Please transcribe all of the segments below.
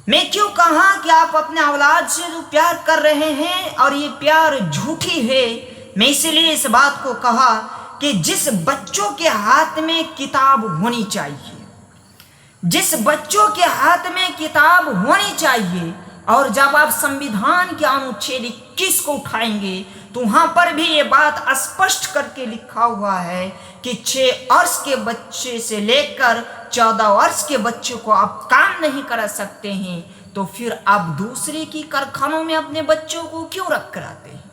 मैं क्यों कहा कि आप अपने औलाद से जो प्यार कर रहे हैं और ये प्यार झूठी है, मैं इसलिए इस बात को कहा कि जिस बच्चों के हाथ में किताब होनी चाहिए, जिस बच्चों के हाथ में किताब होनी चाहिए, और जब आप संविधान के अनुच्छेद 21 को उठाएंगे तो वहां पर भी ये बात स्पष्ट करके लिखा हुआ है कि 6 वर्ष के बच्चे से लेकर 14 वर्ष के बच्चे को आप काम नहीं करा सकते हैं, तो फिर आप दूसरे की कारखानों में अपने बच्चों को क्यों रख कर आते हैं?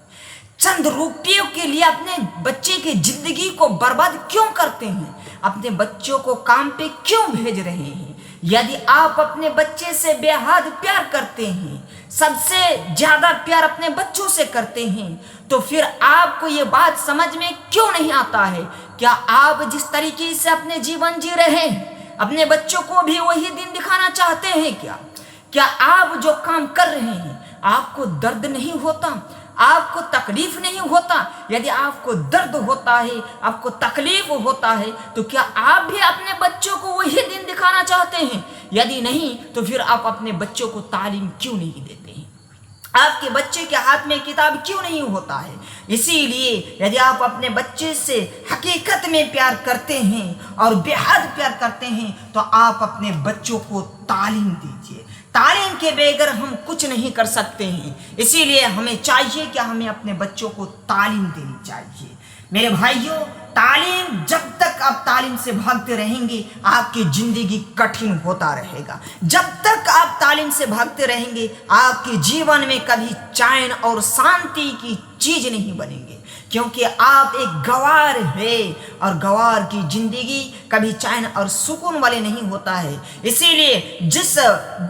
चंद रुपयों के लिए अपने बच्चे की जिंदगी को बर्बाद क्यों करते हैं? अपने बच्चों को काम पे क्यों भेज रहे हैं? यदि आप अपने बच्चे से बेहद प्यार करते हैं, सबसे ज्यादा प्यार अपने बच्चों से करते हैं, तो फिर आपको ये बात समझ में क्यों नहीं आता है? क्या आप जिस तरीके से अपने जीवन जी रहे हैं, अपने बच्चों को भी वही दिन दिखाना चाहते हैं क्या? क्या आप जो काम कर रहे हैं आपको दर्द नहीं होता? आपको तकलीफ नहीं होता? यदि आपको दर्द होता है, आपको तकलीफ होता है, तो क्या आप भी अपने बच्चों को वही दिन दिखाना चाहते हैं? यदि नहीं, तो फिर आप अपने बच्चों को तालीम क्यों नहीं देते हैं? आपके बच्चे के हाथ में किताब क्यों नहीं होता है? इसीलिए यदि आप अपने बच्चे से हकीकत में प्यार करते हैं और बेहद प्यार करते हैं, तो आप अपने बच्चों को तालीम दीजिए। तालीम के बगैर हम कुछ नहीं कर सकते हैं। इसीलिए हमें चाहिए कि हमें अपने बच्चों को तालीम देनी चाहिए। मेरे भाइयों, तालीम, जब तक आप तालीम से भागते रहेंगे आपकी जिंदगी कठिन होता रहेगा। जब तक आप तालीम से भागते रहेंगे आपके जीवन में कभी चैन और शांति की चीज नहीं बनेंगे, क्योंकि आप एक गवार है और गवार की जिंदगी कभी चैन और सुकून वाले नहीं होता है। इसीलिए जिस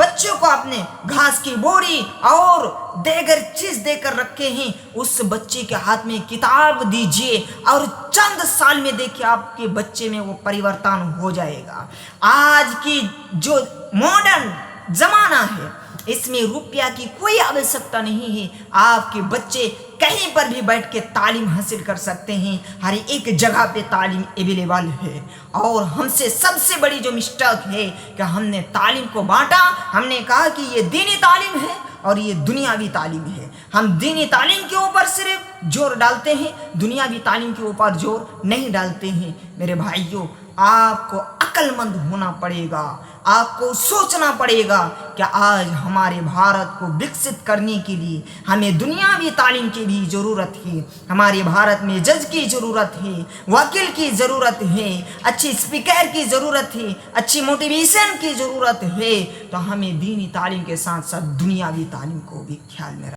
बच्चों को आपने घास की बोरी और देगर चीज देकर रखे हैं, उस बच्चे के हाथ में किताब दीजिए और चंद साल में देखिए आपके बच्चे में वो परिवर्तन हो जाएगा। आज की जो मॉडर्न जमाना है, इसमें रुपया की कोई आवश्यकता नहीं है। आपके बच्चे कहीं पर भी बैठ के तालीम हासिल कर सकते हैं। हर एक जगह पे तालीम अवेलेबल है। और हमसे सबसे बड़ी जो मिस्टेक है कि हमने तालीम को बांटा। हमने कहा कि ये दीनी तालीम है और ये दुनियावी तालीम है। हम दीनी तालीम के ऊपर सिर्फ जोर डालते हैं, दुनियावी तालीम के ऊपर जोर नहीं डालते हैं। मेरे भाइयों, आपको अक्लमंद होना पड़ेगा। आपको सोचना पड़ेगा कि आज हमारे भारत को विकसित करने के लिए हमें दुनियावी तालीम की भी ज़रूरत है। हमारे भारत में जज की ज़रूरत है, वकील की ज़रूरत है, अच्छी स्पीकर की ज़रूरत है, अच्छी मोटिवेशन की ज़रूरत है। तो हमें दीनी तालीम के साथ साथ दुनियावी तालीम को भी ख्याल में